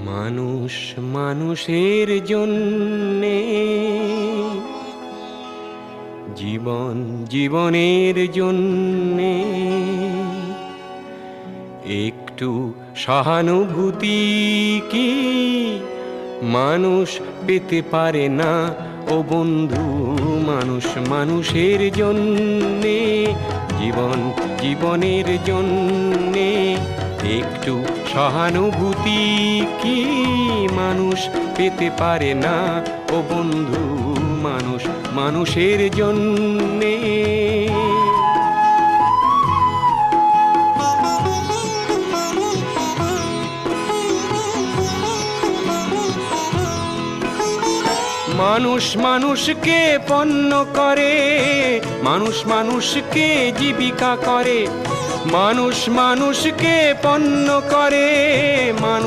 মানুষ মানুষের জন্যে, জীবন জীবনের জন্যে একটু সহানুভূতি কি মানুষ পেতে পারে না ও বন্ধু? মানুষ মানুষের জন্যে, জীবন জীবনের জন্যে একটু সহানুভূতি কি মানুষ পেতে পারে না ও বন্ধু? মানুষ মানুষের জন্যে। মানুষ মানুষকে পণ্য করে, মানুষ মানুষকে জীবিকা করে, মানুষ মানুষকে পণ্য করে, মানুষ